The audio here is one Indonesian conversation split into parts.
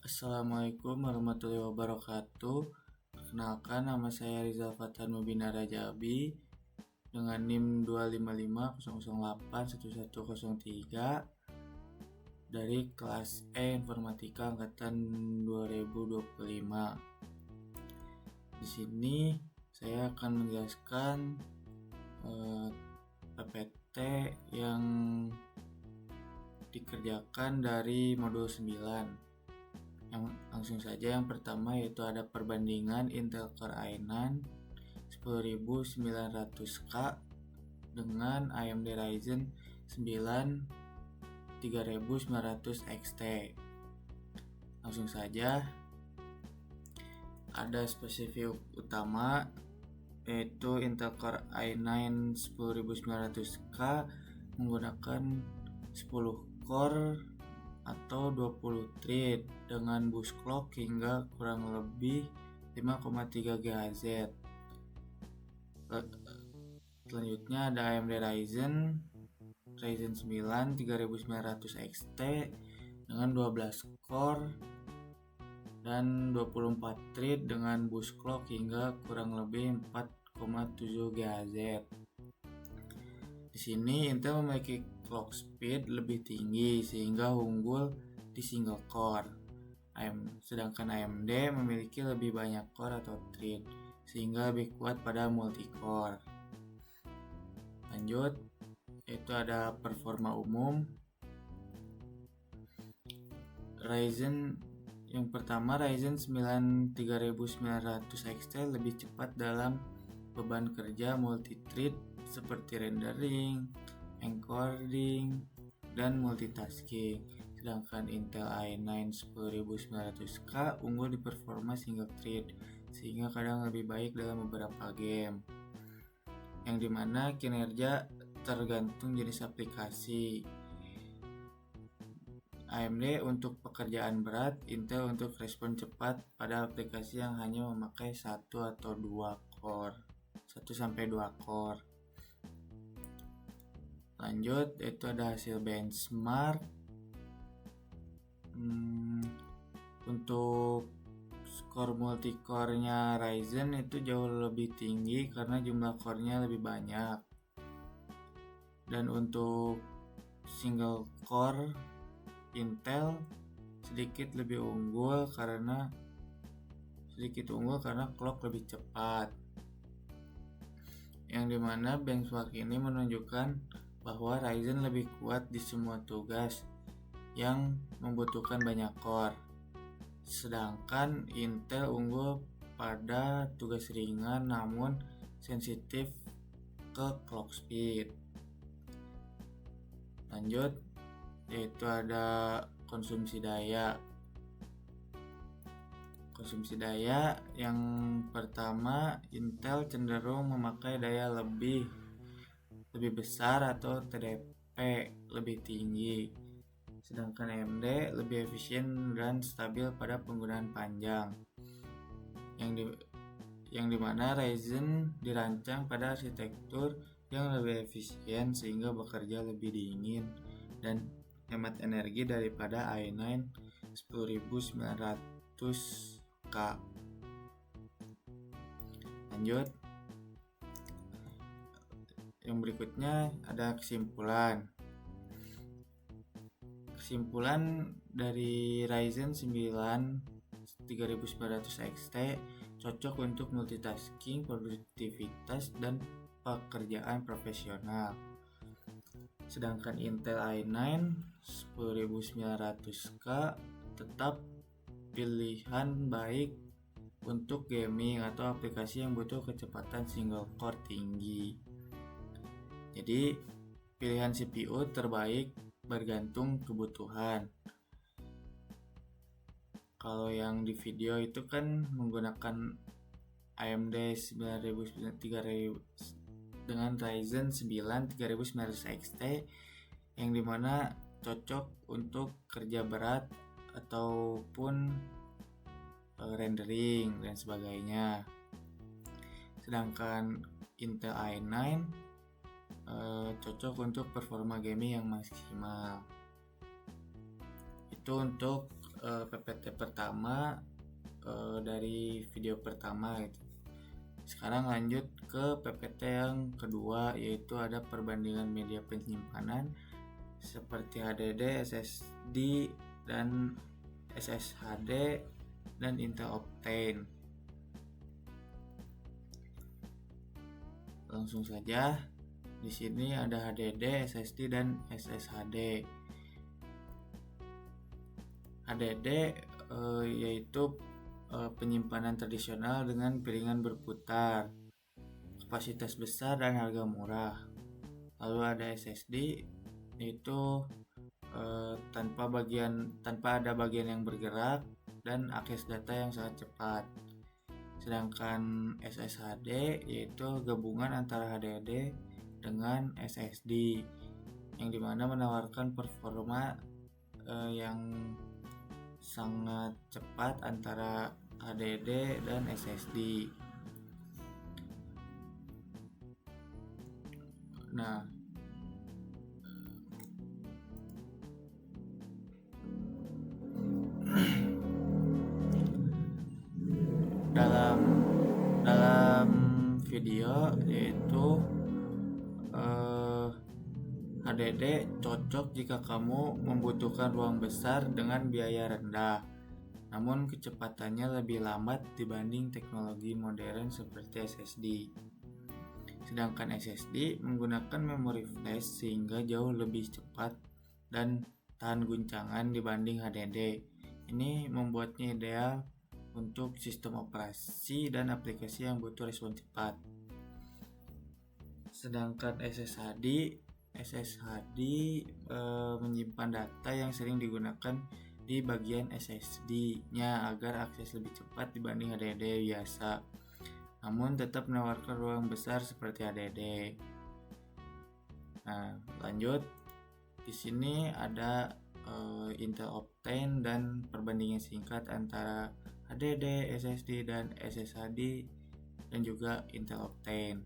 Assalamualaikum warahmatullahi wabarakatuh. Perkenalkan, nama saya Rizal Fatan Mubina Rajabi dengan NIM 25500811103 dari kelas E Informatika angkatan 2025. Di sini saya akan menjelaskan PPT yang dikerjakan dari modul 9. Langsung saja, yang pertama yaitu ada perbandingan Intel Core i9 10900K dengan AMD Ryzen 9 3900 XT. Langsung saja, ada spesifik utama yaitu Intel Core i9 10900K menggunakan 10 core atau 20 thread dengan bus clock hingga kurang lebih 5,3 GHz. Selanjutnya ada AMD Ryzen 9 3900 XT dengan 12 core dan 24 thread dengan bus clock hingga kurang lebih 4,7 GHz. Di sini Intel memiliki clock speed lebih tinggi sehingga unggul di single core. Sedangkan AMD memiliki lebih banyak core atau thread sehingga lebih kuat pada multi core. Lanjut, yaitu ada performa umum. Yang pertama, Ryzen 9 3900 XT lebih cepat dalam beban kerja multi-thread seperti rendering, encoding, dan multitasking. Sedangkan Intel i9 10900K unggul di performa single thread sehingga kadang lebih baik dalam beberapa game, yang dimana kinerja tergantung jenis aplikasi. AMD untuk pekerjaan berat, Intel untuk respon cepat pada aplikasi yang hanya memakai 1 atau 2 core, 1-2 core. Lanjut, itu ada hasil benchmark. Untuk skor multicore-nya Ryzen itu jauh lebih tinggi karena jumlah core-nya lebih banyak. Dan untuk single core Intel sedikit unggul karena clock lebih cepat. Yang dimana benchmark ini menunjukkan bahwa Ryzen lebih kuat di semua tugas yang membutuhkan banyak core, sedangkan Intel unggul pada tugas ringan namun sensitif ke clock speed. Lanjut, yaitu ada konsumsi daya. Konsumsi daya yang pertama, Intel cenderung memakai daya lebih besar atau TDP lebih tinggi, sedangkan AMD lebih efisien dan stabil pada penggunaan panjang, yang dimana Ryzen dirancang pada arsitektur yang lebih efisien sehingga bekerja lebih dingin dan hemat energi daripada i9 10900K. Lanjut, yang berikutnya ada kesimpulan. Kesimpulan dari Ryzen 9 3900 XT cocok untuk multitasking, produktivitas, dan pekerjaan profesional. Sedangkan Intel i9 10900K tetap pilihan baik untuk gaming atau aplikasi yang butuh kecepatan single core tinggi. Jadi pilihan CPU terbaik bergantung kebutuhan. Kalau yang di video itu kan menggunakan AMD 9000 dengan Ryzen 9 3900 XT, yang dimana cocok untuk kerja berat ataupun rendering dan sebagainya. Sedangkan Intel i9 cocok untuk performa gaming yang maksimal. Itu untuk PPT pertama dari video pertama gitu. Sekarang lanjut ke PPT yang kedua, yaitu ada perbandingan media penyimpanan seperti HDD, SSD, dan SSHD dan Intel Optane. Langsung saja, di sini ada HDD, SSD, dan SSHD. HDD yaitu penyimpanan tradisional dengan piringan berputar, kapasitas besar dan harga murah. Lalu ada SSD, yaitu tanpa ada bagian yang bergerak dan akses data yang sangat cepat. Sedangkan SSHD yaitu gabungan antara HDD dengan SSD, yang dimana menawarkan performa yang sangat cepat antara HDD dan SSD. Nah, dalam video yaitu HDD cocok jika kamu membutuhkan ruang besar dengan biaya rendah, namun kecepatannya lebih lambat dibanding teknologi modern seperti SSD. Sedangkan SSD menggunakan memori flash sehingga jauh lebih cepat dan tahan guncangan dibanding HDD. Ini membuatnya ideal untuk sistem operasi dan aplikasi yang butuh respon cepat. Sedangkan SSHD menyimpan data yang sering digunakan di bagian SSD-nya agar akses lebih cepat dibanding HDD biasa, namun tetap menawarkan ruang besar seperti HDD. Nah, lanjut. Di sini ada Intel Optane dan perbandingan singkat antara HDD, SSD, dan SSHD, dan juga Intel Optane.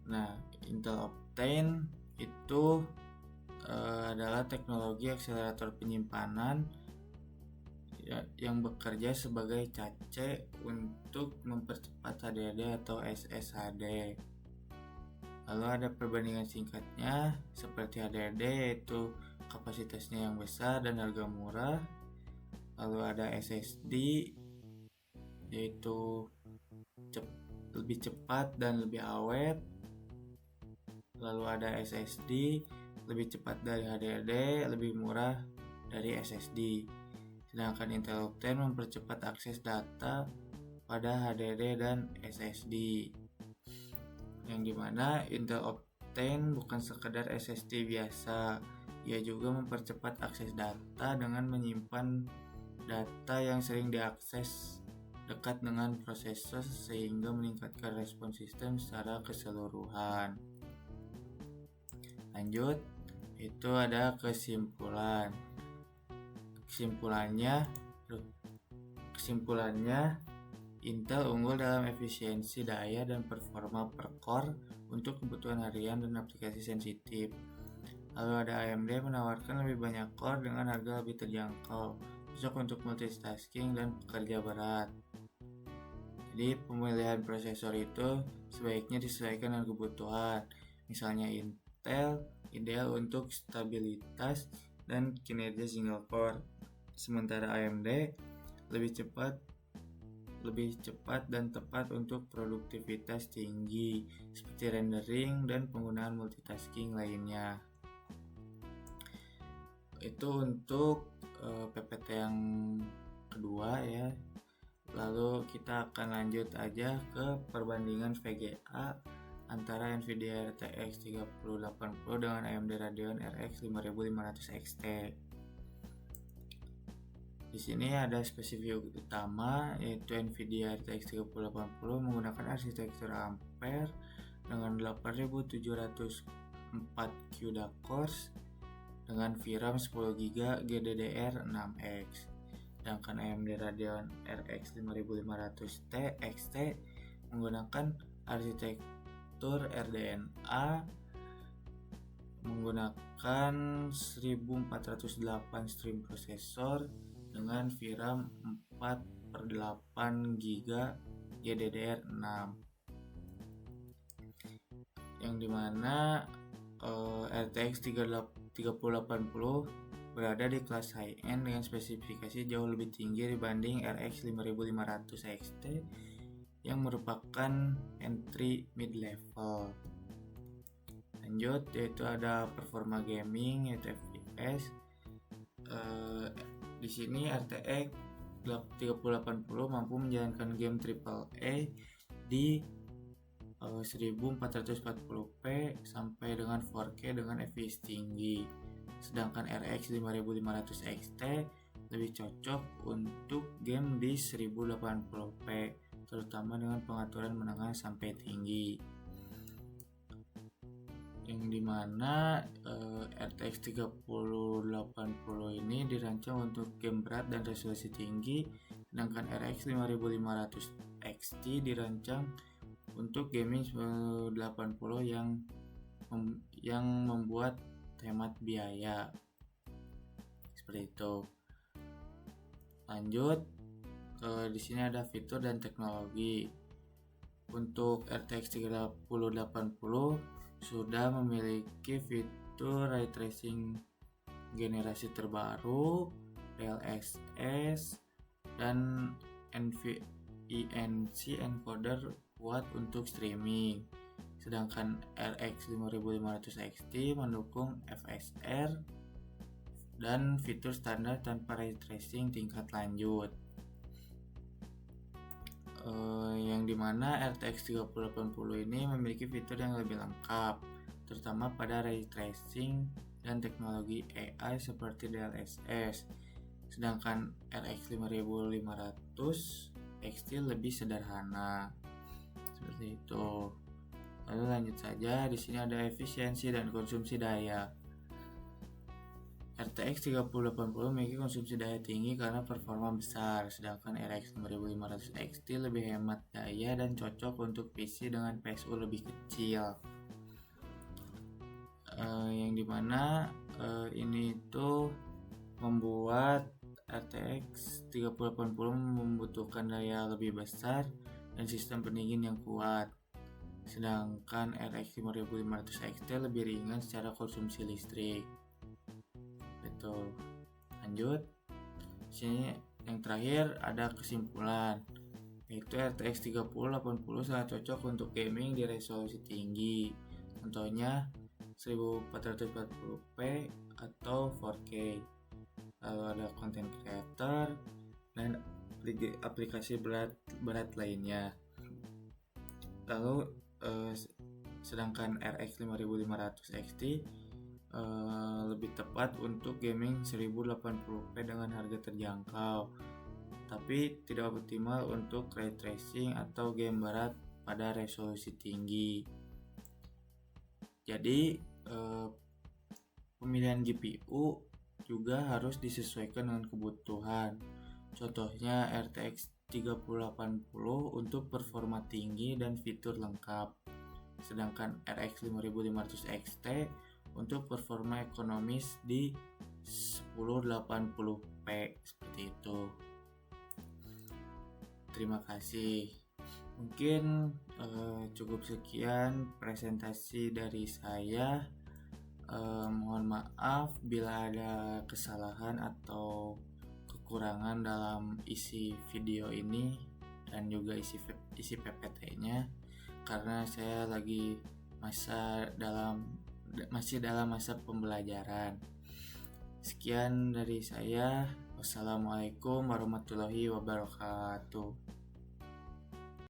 Nah, Intel Optane itu adalah teknologi akselerator penyimpanan yang bekerja sebagai cache untuk mempercepat HDD atau SSHD. Lalu ada perbandingan singkatnya seperti HDD, yaitu kapasitasnya yang besar dan harga murah. Lalu ada SSD, yaitu lebih cepat dan lebih awet. Lalu ada SSD, lebih cepat dari HDD, lebih murah dari SSD. Sedangkan Intel Optane mempercepat akses data pada HDD dan SSD. Yang dimana Intel Optane bukan sekedar SSD biasa, ia juga mempercepat akses data dengan menyimpan data yang sering diakses dekat dengan prosesor sehingga meningkatkan respon sistem secara keseluruhan. Lanjut, itu ada kesimpulan. Kesimpulannya, Intel unggul dalam efisiensi daya dan performa per core untuk kebutuhan harian dan aplikasi sensitif. Lalu ada AMD menawarkan lebih banyak core dengan harga lebih terjangkau, cocok untuk multitasking dan pekerja berat. Jadi pemilihan prosesor itu sebaiknya disesuaikan dengan kebutuhan. Misalnya Intel ideal untuk stabilitas dan kinerja single core, sementara AMD lebih cepat dan tepat untuk produktivitas tinggi seperti rendering dan penggunaan multitasking lainnya. Itu untuk PPT yang kedua ya. Lalu kita akan lanjut aja ke perbandingan VGA antara Nvidia RTX 3080 dengan AMD Radeon RX 5500 XT. Di sini ada spesifik utama, yaitu Nvidia RTX 3080 menggunakan arsitektur Ampere dengan 8704 CUDA cores dengan VRAM 10GB GDDR6X. Sedangkan AMD Radeon RX 5500 XT menggunakan arsitektur RDNA menggunakan 1408 stream prosesor dengan VRAM 4/8 GB GDDR6, yang dimana RTX 3080 berada di kelas high-end dengan spesifikasi jauh lebih tinggi dibanding RX 5500 XT yang merupakan entry mid-level. Lanjut, yaitu ada performa gaming yaitu FPS. Di sini RTX 3080 mampu menjalankan game AAA di 1440p sampai dengan 4K dengan FPS tinggi. Sedangkan RX 5500 XT lebih cocok untuk game di 1080p, terutama dengan pengaturan menengah sampai tinggi. Yang dimana RTX 3080 ini dirancang untuk game berat dan resolusi tinggi, sedangkan RX 5500 XT dirancang untuk gaming 80 yang membuat hemat biaya. Seperti itu. Lanjut, di sini ada fitur dan teknologi. Untuk RTX 3080 sudah memiliki fitur ray tracing generasi terbaru, DLSS, dan NVENC encoder kuat untuk streaming. Sedangkan RX 5500 XT mendukung FSR dan fitur standar tanpa ray tracing tingkat lanjut. Yang dimana RTX 3080 ini memiliki fitur yang lebih lengkap, terutama pada ray tracing dan teknologi AI seperti DLSS. Sedangkan RX 5500 XT lebih sederhana. Seperti itu. Lalu lanjut saja, di sini ada efisiensi dan konsumsi daya. RTX 3080 memiliki konsumsi daya tinggi karena performa besar, sedangkan RX 5500 XT lebih hemat daya dan cocok untuk PC dengan PSU lebih kecil. Yang dimana ini itu membuat RTX 3080 membutuhkan daya lebih besar dan sistem pendingin yang kuat. Sedangkan RX 5500 XT lebih ringan secara konsumsi listrik. Betul. Lanjut. Sini yang terakhir ada kesimpulan, yaitu RTX 3080 sangat cocok untuk gaming di resolusi tinggi. Contohnya 1440p atau 4K. Lalu ada content creator dan aplikasi berat lainnya. Lalu sedangkan RX 5500 XT lebih tepat untuk gaming 1080p dengan harga terjangkau, tapi tidak optimal untuk ray tracing atau game berat pada resolusi tinggi. Jadi pemilihan GPU juga harus disesuaikan dengan kebutuhan. Contohnya RTX 3080 untuk performa tinggi dan fitur lengkap, sedangkan RX 5500 XT untuk performa ekonomis di 1080p. Seperti itu. Terima kasih. Mungkin cukup sekian presentasi dari saya. Mohon maaf bila ada kesalahan atau kekurangan dalam isi video ini dan juga isi PPT-nya, karena saya lagi masih dalam masa pembelajaran. Sekian dari saya. Wassalamualaikum warahmatullahi wabarakatuh.